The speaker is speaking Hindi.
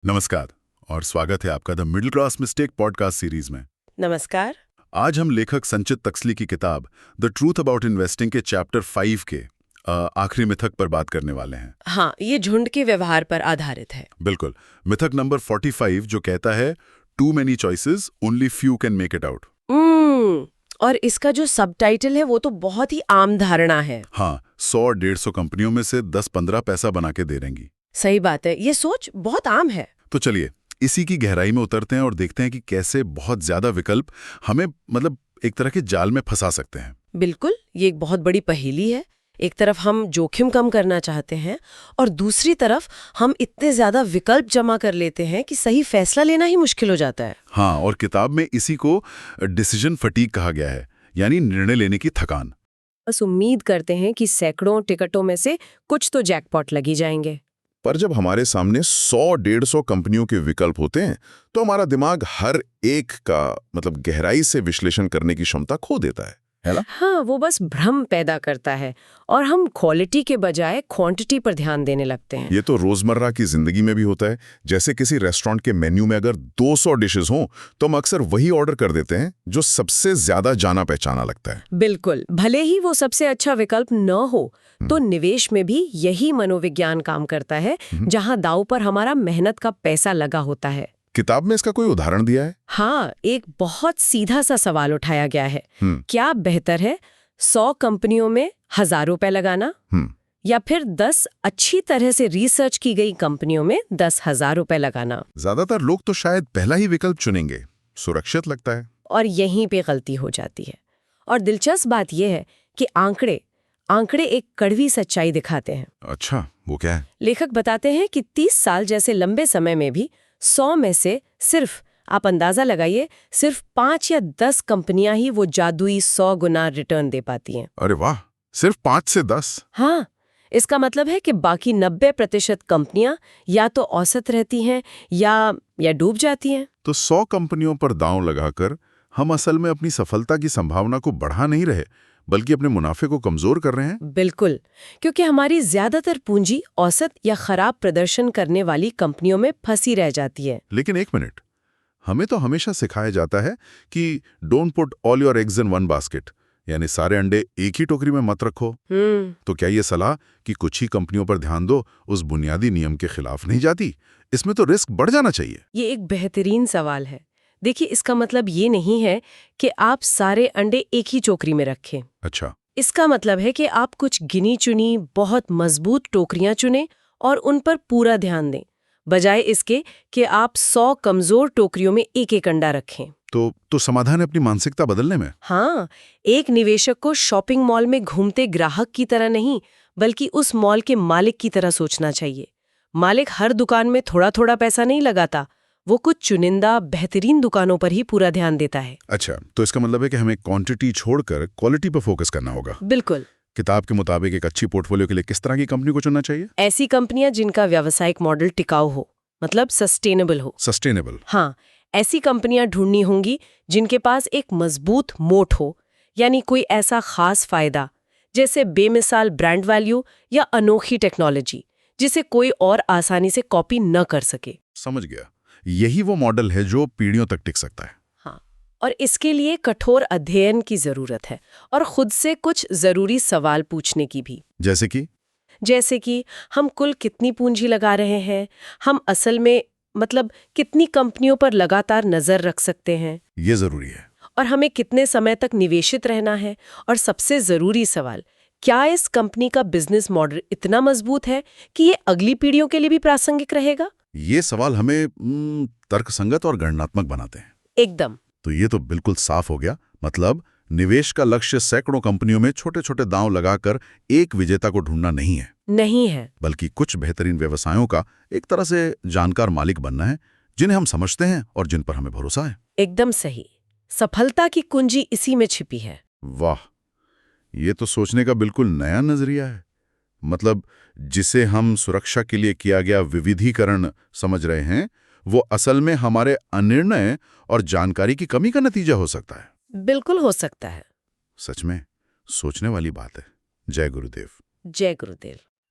नमस्कार और स्वागत है आपका the middle class mistake podcast series में। नमस्कार। आज हम लेखक संचित तक्सली की किताब द ट्रूथ अबाउट इन्वेस्टिंग के चैप्टर 5 के आखिरी मिथक पर बात करने वाले हैं। हाँ, ये झुंड के व्यवहार पर आधारित है। बिल्कुल। मिथक नंबर 45 जो कहता है too many choices only few can make it out. और इसका जो सबटाइटल है वो तो बहुत ही आम धारणा है। हाँ, 100-150 कंपनियों में से 10-15 पैसा बना के दे देंगी। सही बात है, ये सोच बहुत आम है। तो चलिए इसी की गहराई में उतरते हैं और देखते हैं कि कैसे बहुत ज्यादा विकल्प हमें एक तरह के जाल में फंसा सकते हैं। बिल्कुल, ये एक बहुत बड़ी पहेली है। एक तरफ हम जोखिम कम करना चाहते हैं और दूसरी तरफ हम इतने ज्यादा विकल्प जमा कर लेते हैं कि सही फैसला लेना ही मुश्किल हो जाता है। हाँ, और किताब में इसी को डिसीजन फटीग कहा गया है, यानी निर्णय लेने की थकान। बस उम्मीद करते हैं कि सैकड़ों टिकटों में से कुछ तो जैकपॉट लगी जाएंगे। पर जब हमारे सामने 100-150 कंपनियों के विकल्प होते हैं तो हमारा दिमाग हर एक का गहराई से विश्लेषण करने की क्षमता खो देता है ना? हाँ, वो बस भ्रम पैदा करता है और हम क्वालिटी के बजाय क्वांटिटी पर ध्यान देने लगते हैं। ये तो रोजमर्रा की जिंदगी में भी होता है। जैसे किसी रेस्टोरेंट के मेन्यू में अगर 200 डिशेस हों तो हम अक्सर वही ऑर्डर कर देते हैं जो सबसे ज्यादा जाना पहचाना लगता है। बिल्कुल, भले ही वो सबसे अच्छा विकल्प न हो तो निवेश में भी यही मनोविज्ञान काम करता है, जहां दांव पर हमारा मेहनत का पैसा लगा होता है। किताब में इसका कोई उदाहरण दिया है? हाँ, एक बहुत सीधा सा सवाल उठाया गया है। क्या बेहतर है 100 कंपनियों में 1000 रुपए लगाना या फिर 10 अच्छी तरह से रिसर्च की गई कंपनियों में 10,000 रुपए लगाना? ज्यादातर लोग तो शायद पहला ही विकल्प चुनेंगे, सुरक्षित लगता है। और यहीं पे गलती हो जाती है। और दिलचस्प बात यह है कि आंकड़े एक कड़वी सच्चाई दिखाते हैं। अच्छा, वो क्या है? लेखक बताते हैं कि 30 साल जैसे लंबे समय में भी 100 में से सिर्फ, आप अंदाजा लगाइए, सिर्फ 5 या 10 कंपनियां ही वो जादुई 100 गुना रिटर्न दे पाती हैं। अरे वाह, सिर्फ 5 से 10? हाँ, इसका मतलब है कि बाकी 90% कंपनियां या तो औसत रहती हैं या डूब जाती हैं। तो 100 कंपनियों पर दांव लगाकर हम असल में अपनी सफलता की संभावना को बढ़ा नहीं रहे, बल्कि अपने मुनाफे को कमजोर कर रहे हैं। बिल्कुल, क्योंकि हमारी ज्यादातर पूंजी औसत या खराब प्रदर्शन करने वाली कंपनियों में फंसी रह जाती है। लेकिन एक मिनट, हमें तो हमेशा सिखाया जाता है कि don't put all your eggs in one basket, यानी सारे अंडे एक ही टोकरी में मत रखो। तो क्या ये सलाह कि कुछ ही कंपनियों पर ध्यान दो उस बुनियादी नियम के खिलाफ नहीं जाती? इसमें तो रिस्क बढ़ जाना चाहिए। ये एक बेहतरीन सवाल है। देखिए, इसका मतलब ये नहीं है कि आप सारे अंडे एक ही टोकरी में रखें। अच्छा। इसका मतलब है कि आप कुछ गिनी चुनी बहुत मजबूत टोकरियां चुनें और उन पर पूरा ध्यान दें, बजाय इसके कि आप 100 कमजोर टोकरियों में एक एक अंडा रखें। तो समाधान है अपनी मानसिकता बदलने में। हाँ, एक निवेशक को शॉपिंग मॉल में घूमते ग्राहक की तरह नहीं, बल्कि उस मॉल के मालिक की तरह सोचना चाहिए। मालिक हर दुकान में थोड़ा थोड़ा पैसा नहीं लगाता, वो कुछ चुनिंदा बेहतरीन दुकानों पर ही पूरा ध्यान देता है। अच्छा, तो इसका मतलब है कि हमें क्वांटिटी छोड़कर क्वालिटी पर फोकस करना होगा। बिल्कुल। किताब के मुताबिक एक अच्छी पोर्टफोलियो के लिए किस तरह की कंपनी को चुनना चाहिए? ऐसी कंपनियां जिनका व्यावसायिक मॉडल टिकाऊ हो, मतलब सस्टेनेबल हो। सस्टेनेबल? हाँ, ऐसी कंपनियां ढूंढनी होंगी जिनके पास एक मजबूत मोट हो, यानी कोई ऐसा खास फायदा, जैसे बेमिसाल ब्रांड वैल्यू या अनोखी टेक्नोलॉजी, जिसे कोई और आसानी से कॉपी न कर सके। समझ गया। यही वो मॉडल है जो पीढ़ियों तक टिक सकता है। हाँ, और इसके लिए कठोर अध्ययन की जरूरत है और खुद से कुछ जरूरी सवाल पूछने की भी। जैसे कि हम कुल कितनी पूंजी लगा रहे हैं, हम असल में कितनी कंपनियों पर लगातार नजर रख सकते हैं, ये जरूरी है। और हमें कितने समय तक निवेशित रहना है, और सबसे जरूरी सवाल, क्या इस कंपनी का बिजनेस मॉडल इतना मजबूत है कि ये अगली पीढ़ियों के लिए भी प्रासंगिक रहेगा? ये सवाल हमें तर्कसंगत और गणनात्मक बनाते हैं। एकदम। तो ये तो बिल्कुल साफ हो गया। मतलब निवेश का लक्ष्य सैकड़ों कंपनियों में छोटे छोटे दांव लगाकर एक विजेता को ढूंढना नहीं है, बल्कि कुछ बेहतरीन व्यवसायों का एक तरह से जानकार मालिक बनना है, जिन्हें हम समझते हैं और जिन पर हमें भरोसा है। एकदम सही। सफलता की कुंजी इसी में छिपी है। वाह, ये तो सोचने का बिल्कुल नया नजरिया है। जिसे हम सुरक्षा के लिए किया गया विविधीकरण समझ रहे हैं, वो असल में हमारे अनिर्णय और जानकारी की कमी का नतीजा हो सकता है। बिल्कुल हो सकता है। सच में सोचने वाली बात है। जय गुरुदेव। जय गुरुदेव।